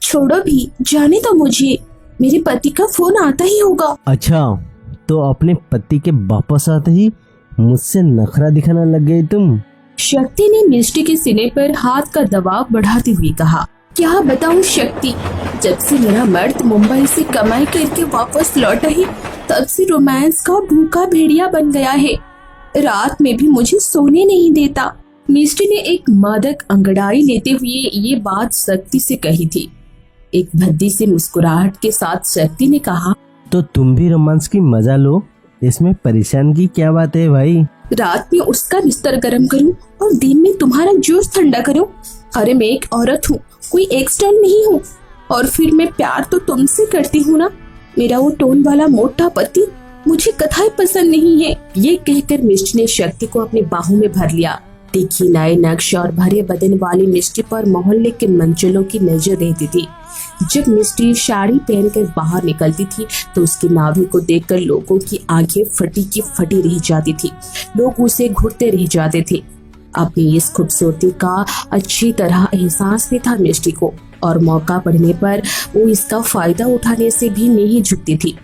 छोड़ो भी, जाने दो मुझे, मेरे पति का फोन आता ही होगा। अच्छा, तो अपने पति के वापस आते ही मुझसे नखरा दिखाना लग गई तुम। शक्ति ने मिष्टी के सीने पर हाथ का दबाव बढ़ाते हुए कहा, क्या बताऊं शक्ति, जब से मेरा मर्द मुंबई से कमाई करके वापस लौटा है तब से रोमांस का भूखा भेड़िया बन गया है। रात में भी मुझे सोने नहीं देता। मिष्टी ने एक मादक अंगड़ाई लेते हुए ये बात शक्ति से कही थी। एक भद्दी से मुस्कुराहट के साथ शक्ति ने कहा, तो तुम भी रोमांस की मजा लो, इसमें परेशान की क्या बात है भाई। रात में उसका बिस्तर गर्म करूं और दिन में तुम्हारा जूस ठंडा करूं। अरे मैं एक औरत हूँ, कोई एक्स्ट्रा नहीं हूँ। और फिर मैं प्यार तो तुमसे करती हूँ ना। मेरा वो टोन वाला मोटा पति मुझे कथाई पसंद नहीं है। ये कहकर मिष्टी ने शक्ति को अपनी बाहों में भर लिया। तीखी नए नक्श और भरे बदन वाली मिष्टी पर मोहल्ले के मंचलों की नजर रहती थी। जब मिष्टी साड़ी पहनकर बाहर निकलती थी तो उसकी नाभि को देखकर लोगों की आंखें फटी की फटी रह जाती थी। लोग उसे घूरते रह जाते थे। अपनी इस खूबसूरती का अच्छी तरह एहसास भी था मिष्टी को, और मौका पड़ने पर वो इसका फायदा उठाने से भी नहीं झुकती थी।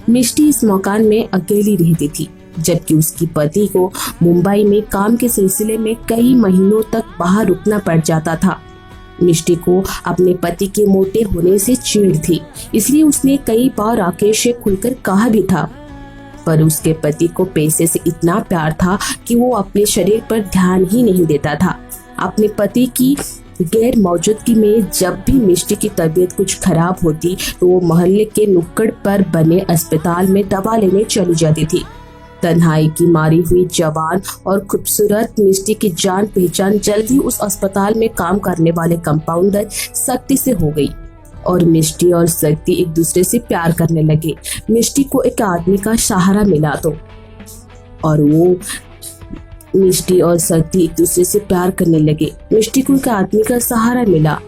मिष्टी इस मकान में अकेली रहती थी, जबकि उसकी पति को मुंबई में काम के सिलसिले में कई महीनों तक बाहर रुकना पड़ जाता था। मिष्टी को अपने पति के मोटे होने से चिढ़ थी, इसलिए उसने कई बार राकेश से खुलकर कहा भी था। पर उसके पति को पैसे से इतना प्यार था कि वो अपने शरीर पर ध्यान ही नहीं देता था। अपने पति की गैर मौजूदगी में जब भी मिष्टी की तबीयत कुछ खराब होती तो वो मोहल्ले के नुक्कड़ पर बने अस्पताल में दवा लेने चली जाती थी। तन्हाई की मारी हुई जवान और खूबसूरत मिष्टी की जान पहचान जल्दी उस अस्पताल में काम करने वाले कंपाउंडर शक्ति से हो गई, और मिष्टी और शक्ति एक दूसरे से प्यार करने लगे। मिष्टी को एक आदमी का सहारा मिला तो, और वो मिष्टी और शक्ति एक दूसरे से प्यार करने लगे। मिष्टी को एक आदमी का सहारा मिला,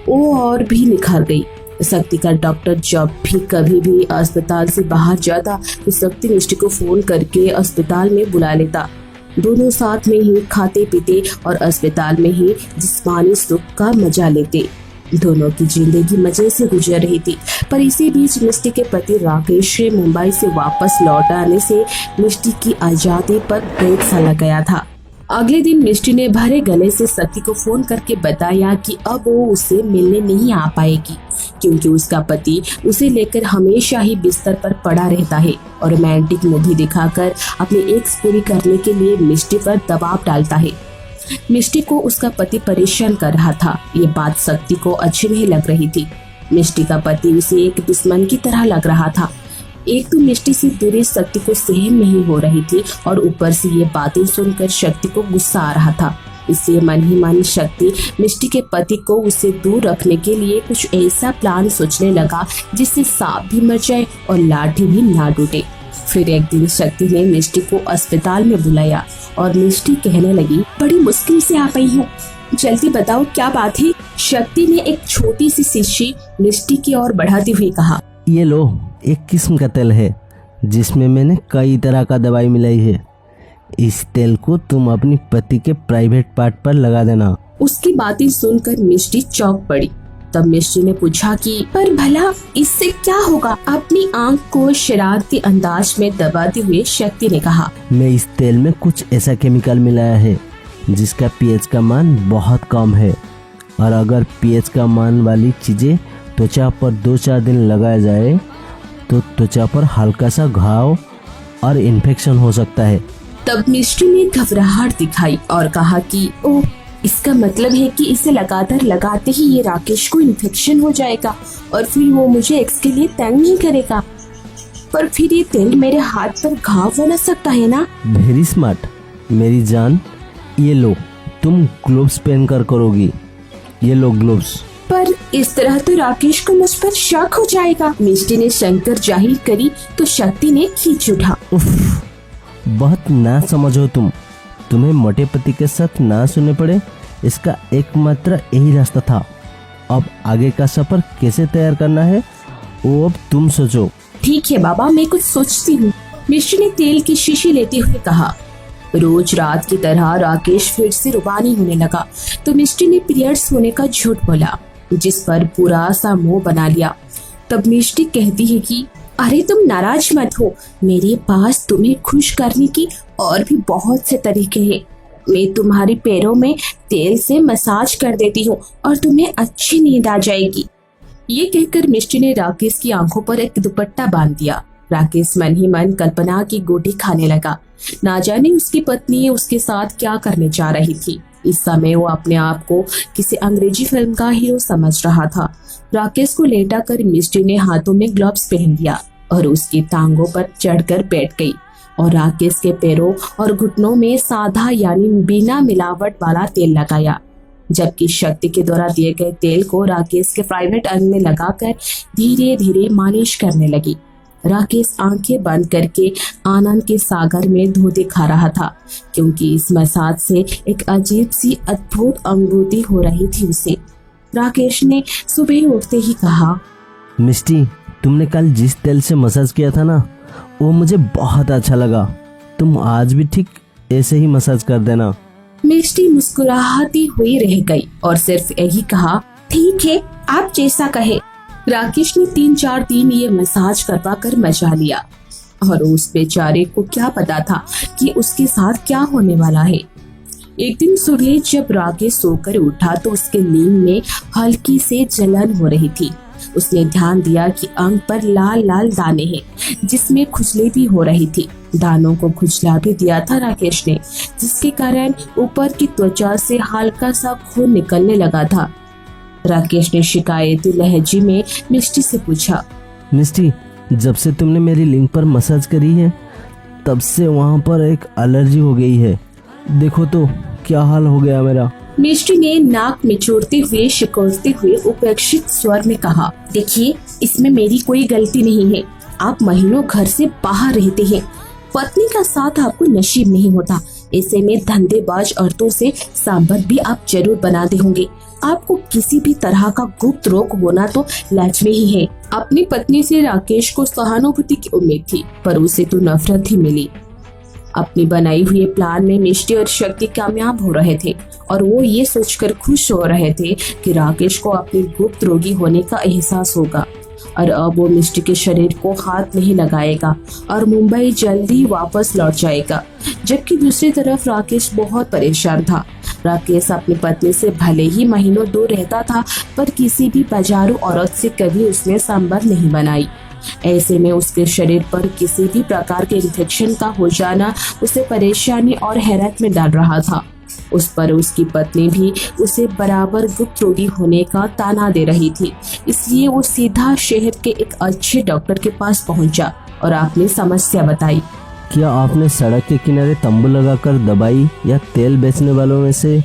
वो और भी निखर गई। शक्ति का डॉक्टर जब भी कभी भी अस्पताल से बाहर जाता तो शक्ति मिष्टी को फोन करके अस्पताल में बुला लेता। दोनों साथ में ही खाते पीते और अस्पताल में ही जिस्मानी सुख का मजा लेते। दोनों की जिंदगी मजे से गुजर रही थी। पर इसी बीच मिष्टी के पति राकेश से मुंबई से वापस लौट आने से मिष्टी की आजादी पर ब्रेक सा लग गया था। अगले दिन मिष्टी ने भरे गले से शक्ति को फोन करके बताया कि अब वो उसे मिलने नहीं आ पाएगी, क्योंकि उसका पति उसे लेकर हमेशा ही बिस्तर पर पड़ा रहता है और रोमांटिक मूवी दिखाकर अपनी एक्स पूरी करने के लिए मिष्टी पर दबाव डालता है। मिष्टी को उसका पति परेशान कर रहा था। ये बात शक्ति को अच्छी नहीं लग रही थी। मिष्टी का पति उसे एक दुश्मन की तरह लग रहा था। एक तो मिष्टी से दूरी शक्ति को सहन नहीं हो रही थी, और ऊपर से ये बातें सुनकर शक्ति को गुस्सा आ रहा था। इसलिए मन ही मन शक्ति मिष्टी के पति को उससे दूर रखने के लिए कुछ ऐसा प्लान सोचने लगा जिससे सांप भी मर जाए और लाठी भी ना टूटे। फिर एक दिन शक्ति ने मिष्टी को अस्पताल में बुलाया और मिष्टी कहने लगी, बड़ी मुश्किल से आ पाई हूँ, जल्दी बताओ क्या बात है। शक्ति ने एक छोटी सी शीशी मिष्टी की ओर बढ़ाते हुए कहा, ये लो, एक किस्म का तेल है जिसमें मैंने कई तरह का दवाई मिलाई है। इस तेल को तुम अपनी पति के प्राइवेट पार्ट पर लगा देना। उसकी बातें सुनकर मिष्टी चौंक पड़ी। तब मिष्टी ने पूछा कि पर भला इससे क्या होगा। अपनी आंख को शरारती अंदाज में दबाते हुए शक्ति ने कहा, मैं इस तेल में कुछ ऐसा केमिकल मिलाया है जिसका पीएच का मान बहुत कम है, और अगर पीएच का मान वाली चीजें त्वचा पर 2-4 दिन लगाया जाए तो त्वचा पर हल्का सा घाव और इन्फेक्शन हो सकता है। तब मिष्टी ने घबराहट दिखाई और कहा कि ओह, इसका मतलब है कि इसे लगातार लगाते ही ये राकेश को इन्फेक्शन हो जाएगा और फिर वो मुझे एक्स के लिए तंग नहीं करेगा। पर फिर ये तेल मेरे हाथ पर घाव बना सकता है ना। वेरी स्मार्ट मेरी जान, ये लो, तुम ग्लोव्स पहन कर करोगी। ये लो ग्लोव्स। पर इस तरह तो राकेश को मुझ पर शक हो जाएगा। मिष्टी ने शंकर जाहिर करी तो शक्ति ने खींच उठा। उफ, बहुत ना समझो तुम्हें मोटे पति के साथ ना सुनने पड़े, इसका एकमात्र यही रास्ता था। अब आगे का सफर कैसे तैयार करना है वो अब तुम सोचो। ठीक है बाबा, मैं कुछ सोचती हूँ। मिष्टी ने तेल की शीशी लेते हुए कहा। रोज रात की तरह राकेश फिर से रुबानी होने लगा तो मिष्टी ने पीरियड्स होने का झूठ बोला। जिस पर बुरा सा मुंह बना लिया। तब मिष्टी कहती है कि अरे तुम नाराज मत हो, मेरे पास तुम्हें खुश करने की और भी बहुत से तरीके हैं। मैं तुम्हारे पैरों में तेल से मसाज कर देती हूँ और तुम्हें अच्छी नींद आ जाएगी। ये कहकर मिष्टी ने राकेश की आंखों पर एक दुपट्टा बांध दिया। राकेश मन ही मन कल्पना की गोटी खाने लगा। ना जाने उसकी पत्नी उसके साथ क्या करने जा रही थी। इस समय वो अपने आप को किसी अंग्रेजी फिल्म का हीरो समझ रहा था। राकेश को लेटा कर मिष्टी ने हाथों में ग्लव्स पहन दिया और उसकी टांगों पर चढ़कर बैठ गई और राकेश के पैरों और घुटनों में सादा यानी बिना मिलावट वाला तेल लगाया, जबकि शक्ति के द्वारा दिए गए तेल को राकेश के प्राइवेट अंग में लगाकर धीरे धीरे मालिश करने लगी। राकेश आंखें बंद करके आनंद के सागर में धोते खा रहा था, क्योंकि इस मसाज से एक अजीब सी अद्भुत अनुभूति हो रही थी उसे। राकेश ने सुबह उठते ही कहा, मिष्टी, तुमने कल जिस तेल से मसाज किया था ना, वो मुझे बहुत अच्छा लगा। तुम आज भी ठीक ऐसे ही मसाज कर देना। मिष्टी मुस्कुराती हुई रह गई और सिर्फ यही कहा, ठीक है, आप जैसा कहे। राकेश ने 3-4 दिन ये मसाज करवा कर मजा लिया और उस बेचारे को क्या पता था कि उसके साथ क्या होने वाला है। एक दिन सुबह जब राकेश सोकर उठा तो उसके लीन में हल्की से जलन हो रही थी। उसने ध्यान दिया कि अंग पर लाल लाल दाने हैं, जिसमें खुजली भी हो रही थी। दानों को खुजला भी दिया था राकेश ने, जिसके कारण ऊपर की त्वचा से हल्का सा खून निकलने लगा था। राकेश ने शिकायती लहजे में मिष्टी से पूछा, मिष्टी, जब से तुमने मेरी लिंग पर मसाज करी है तब से वहाँ पर एक एलर्जी हो गई है। देखो तो क्या हाल हो गया मेरा। मिष्टी ने नाक निचोड़ते हुए शिकोरते हुए उपेक्षित स्वर में कहा, देखिए, इसमें मेरी कोई गलती नहीं है। आप महीनों घर से बाहर रहते हैं, पत्नी का साथ आपको नसीब नहीं होता। ऐसे में धंधेबाज औरतों से सांबर भी आप जरूर बनाते होंगे। आपको किसी भी तरह का गुप्त रोग होना तो लाजमी ही है। अपनी पत्नी से राकेश को सहानुभूति की उम्मीद थी, पर उसे तो नफरत ही मिली। अपनी बनाई हुई प्लान में मिष्टी और शक्ति कामयाब हो रहे थे और वो ये सोचकर खुश हो रहे थे कि राकेश को अपनी गुप्त रोगी होने का एहसास होगा और अब वो मिष्टी के शरीर को हाथ नहीं लगाएगा और मुंबई जल्दी वापस लौट जाएगा। जबकि दूसरी तरफ राकेश बहुत परेशान था। राकेश अपनी पत्नी से भले ही महीनों दूर रहता था, पर किसी भी बाजारू औरत से कभी उसने संबंध नहीं बनाई। ऐसे में उसके शरीर पर किसी भी प्रकार के इन्फेक्शन का हो जाना उसे परेशानी और हैरत में डाल रहा था। उस पर उसकी पत्नी भी उसे बराबर गुप्त रोगी होने का ताना दे रही थी। इसलिए वो सीधा शहर के एक अच्छे डॉक्टर के पास पहुंचा और अपनी समस्या बताई। क्या आपने सड़क के किनारे तंबू लगाकर दवाई या तेल बेचने वालों में से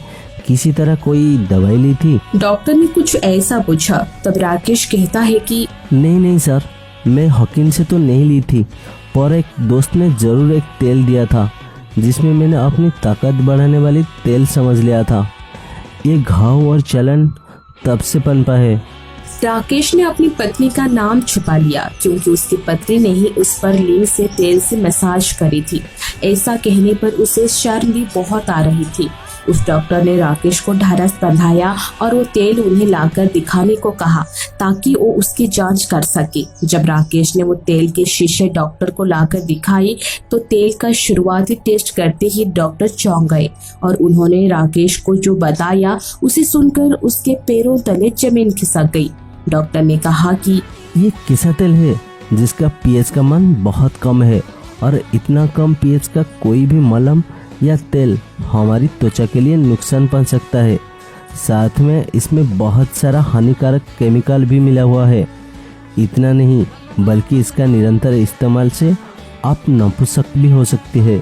किसी तरह कोई दवाई ली थी? डॉक्टर ने कुछ ऐसा पूछा। तब राकेश कहता है कि नहीं सर, मैं हकीम से तो नहीं ली थी, पर एक दोस्त ने जरूर एक तेल दिया था जिसमें मैंने अपनी ताकत बढ़ाने वाली तेल समझ लिया था। ये घाव और चलन तब से पनपा है। राकेश ने अपनी पत्नी का नाम छुपा लिया, क्योंकि उसकी पत्नी ने ही उस पर लीन से तेल से मसाज करी थी। ऐसा कहने पर उसे शर्म भी बहुत आ रही थी। उस डॉक्टर ने राकेश को ढारस बंधाया और वो तेल उन्हें लाकर दिखाने को कहा ताकि वो उसकी जांच कर सके। जब राकेश ने वो तेल के शीशे डॉक्टर को लाकर दिखाई तो तेल का शुरुआती टेस्ट करते ही डॉक्टर चौंक गए और उन्होंने राकेश को जो बताया उसे सुनकर उसके पैरों तले जमीन खिसक गई। डॉक्टर ने कहा कि ये कैसा तेल है जिसका पीएच का मान बहुत कम है, और इतना कम पीएच का कोई भी मलहम या तेल हमारी त्वचा के लिए नुकसान पहुंच सकता है। साथ में इसमें बहुत सारा हानिकारक केमिकल भी मिला हुआ है। इतना नहीं, बल्कि इसका निरंतर इस्तेमाल से आप नपुंसक भी हो सकती है।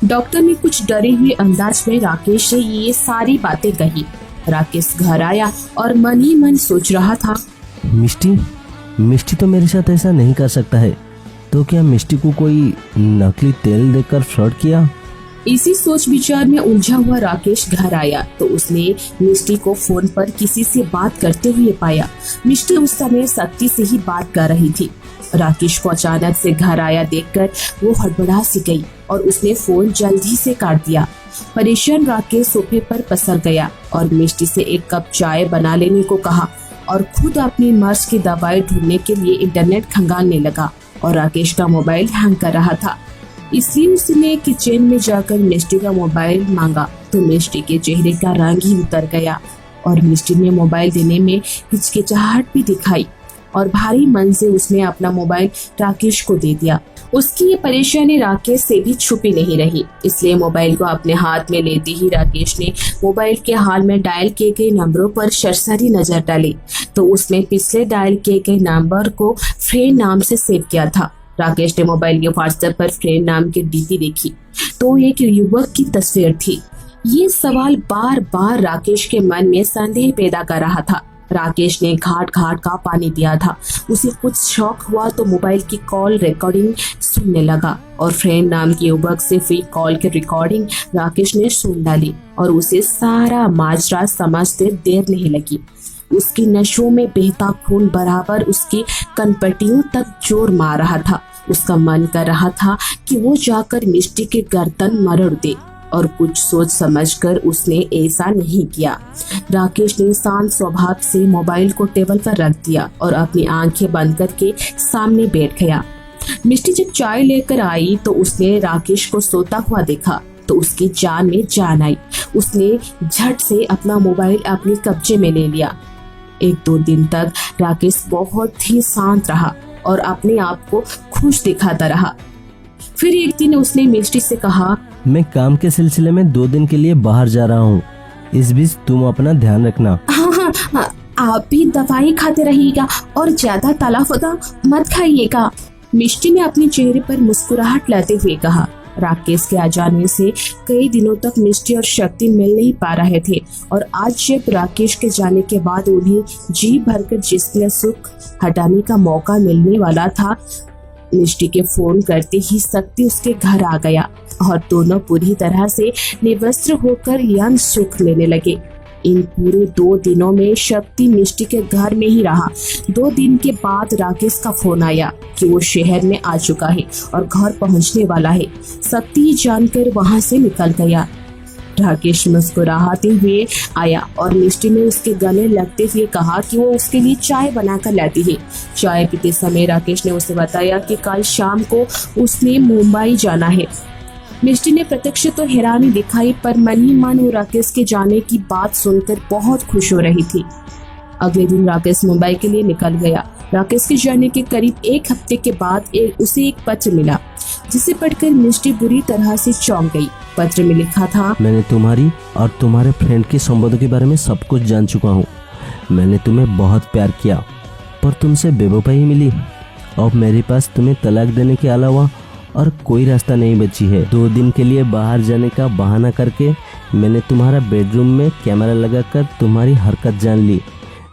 डॉक्टर ने कुछ डरे हुए अंदाज में राकेश से ये सारी बातें कही। राकेश घर आया और मन ही मन सोच रहा था, मिष्टी तो मेरे साथ ऐसा नहीं कर सकता है, तो क्या मिष्टी को कोई नकली तेल देकर फ्रॉड किया? इसी सोच विचार में उलझा हुआ राकेश घर आया तो उसने मिष्टी को फोन पर किसी से बात करते हुए पाया। मिष्टी उस समय शक्ति से ही बात कर रही थी। राकेश को अचानक से घर आया देखकर वो हड़बड़ा सी गई और उसने फोन जल्दी से काट दिया। परेशान राकेश सोफे पर पसर गया और मिष्टी से एक कप चाय बना लेने को कहा। और खुद अपनी मर्ज की दवाई ढूंढने के लिए इंटरनेट खंगालने लगा। और राकेश का मोबाइल हैंग कर रहा था, इसलिए उसने किचन में जाकर मिष्टी का मोबाइल मांगा तो मिष्टी के चेहरे का रंग ही उतर गया और मिष्टी ने मोबाइल देने में हिचकिचाहट भी दिखाई और भारी मन से उसने अपना मोबाइल राकेश को दे दिया। उसकी ये परेशानी राकेश से भी छुपी नहीं रही, इसलिए मोबाइल को अपने हाथ में लेते ही राकेश ने मोबाइल के हाल में डायल किए गए नंबरों पर सरसरी नजर डाली तो उसमें पिछले डायल किए गए नंबर को फ्रेंड नाम से सेव किया था। राकेश ने मोबाइल के व्हाट्सएप पर फ्रेंड नाम की डीपी देखी तो एक युवक की तस्वीर थी। ये सवाल बार बार राकेश के मन में संदेह पैदा कर रहा था। राकेश ने घाट घाट का पानी पिया था। उसे कुछ शौक हुआ तो मोबाइल की कॉल रिकॉर्डिंग सुनने लगा और फ्रेंड नाम के युवक से हुई कॉल की रिकॉर्डिंग राकेश ने सुन डाली और उसे सारा माजरा समझते देर नहीं लगी। उसकी नसों में बहता खून बराबर उसकी कनपटियों तक जोर मार रहा था। उसका मन कर रहा था कि वो जाकर मिष्टी के गर्दन मरोड़ दे और कुछ सोच समझकर उसने ऐसा नहीं किया। राकेश ने शांत स्वभाव से मोबाइल को टेबल पर रख दिया और अपनी आंखें बंद करके सामने बैठ गया। मिष्टी जब चाय लेकर आई तो उसने राकेश को सोता हुआ देखा तो उसकी जान में जान आई। उसने झट से अपना मोबाइल अपने कब्जे में ले लिया। 1-2 दिन तक राकेश बहुत ही शांत रहा और अपने आप को खुश दिखाता रहा। फिर एक दिन उसने मिष्टी से कहा, मैं काम के सिलसिले में 2 दिन के लिए बाहर जा रहा हूँ, इस बीच तुम अपना ध्यान रखना। हाँ, आप भी दवाई खाते रहिएगा और ज्यादा तला फला मत खाइएगा। मिष्टी ने अपने चेहरे पर मुस्कुराहट लाते हुए कहा। राकेश के आ जाने से कई दिनों तक मिष्टी और शक्ति मिल नहीं पा रहे थे और आज जब राकेश के जाने के बाद उन्हें जी भरकर जिसमें सुख हटाने का मौका मिलने वाला था, मिष्टी के फोन करते ही शक्ति उसके घर आ गया और दोनों पूरी तरह से निवस्त्र होकर यंग सुख लेने लगे। इन पूरे 2 दिनों में शक्ति मिष्टी के घर में ही रहा। 2 दिन के बाद राकेश का फोन आया कि वो शहर में आ चुका है और घर पहुंचने वाला है। शक्ति जानकर वहां से निकल गया। राकेश मुस्कुराते हुए आया और मिष्टी ने उसके गले लगते हुए कहा कि वो उसके लिए चाय बनाकर लाती है। चाय पीते समय राकेश ने उसे बताया कि कल शाम को उसने मुंबई जाना है। मिष्टी ने प्रत्यक्ष तो हैरानी दिखाई पर मन ही मन वो राकेश के जाने की बात सुनकर बहुत खुश हो रही थी। अगले दिन राकेश मुंबई के लिए निकल गया। राकेश के जाने के करीब 1 हफ्ते के बाद उसे एक पत्र मिला जिसे पढ़कर मिष्टी बुरी तरह से चौंक गई। पत्र में लिखा था, मैंने तुम्हारी और तुम्हारे फ्रेंड के संबंधों के बारे में सब कुछ जान चुका हूँ। मैंने तुम्हें बहुत प्यार किया पर तुमसे बेवफाई मिली। अब मेरे पास तुम्हें तलाक देने के अलावा और कोई रास्ता नहीं बची है। 2 दिन के लिए बाहर जाने का बहाना करके मैंने तुम्हारा बेडरूम में कैमरा लगाकर तुम्हारी हरकत जान ली।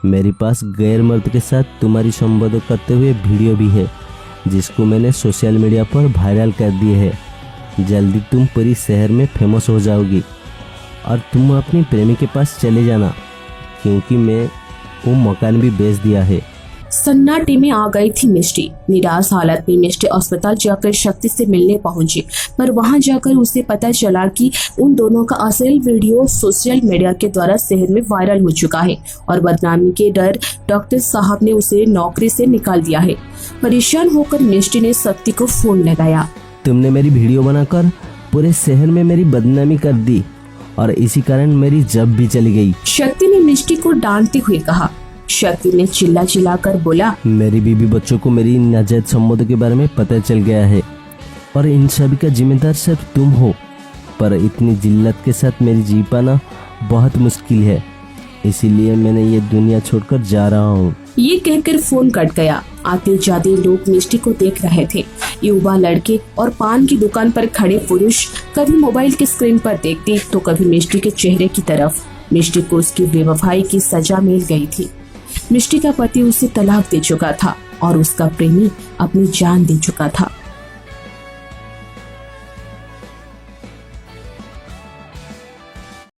मेरे पास गैर मर्द के साथ तुम्हारी संबंध करते हुए वीडियो भी है जिसको मैंने सोशल मीडिया पर वायरल कर दिए है। जल्दी तुम पूरी शहर में फेमस हो जाओगी और तुम अपनी प्रेमी के पास चले जाना क्योंकि मैं वो मकान भी बेच दिया है। सन्नाटे में आ गई थी मिष्टी। निराश हालत में मिष्टी अस्पताल जाकर शक्ति से मिलने पहुंची पर वहां जाकर उसे पता चला कि उन दोनों का असल वीडियो सोशल मीडिया के द्वारा शहर में वायरल हो चुका है और बदनामी के डर डॉक्टर साहब ने उसे नौकरी से निकाल दिया है। परेशान होकर मिष्टी ने शक्ति को फोन लगाया। तुमने मेरी वीडियो बनाकर पूरे शहर में मेरी बदनामी कर दी और इसी कारण मेरी जब भी चली गई। शक्ति ने मिष्टी को डांटते हुए कहा। शक्ति ने चिल्ला चिल्ला कर बोला, मेरी बीबी बच्चों को मेरी नाजायज संबंधों के बारे में पता चल गया है और इन सभी का जिम्मेदार सिर्फ तुम हो। पर इतनी जिल्लत के साथ मेरी जी पाना बहुत मुश्किल है, इसीलिए मैंने ये दुनिया छोड़कर जा रहा हूँ। ये कहकर फोन कट गया। आते जाते लोग मिष्टी को देख रहे थे। युवा लड़के और पान की दुकान पर खड़े पुरुष कभी मोबाइल की स्क्रीन पर देखते तो कभी मिष्टी के चेहरे की तरफ। मिष्टी को उसकी बेवफाई की सजा मिल गई थी। मिष्टी का पति उसे तलाक दे चुका था और उसका प्रेमी अपनी जान दे चुका था।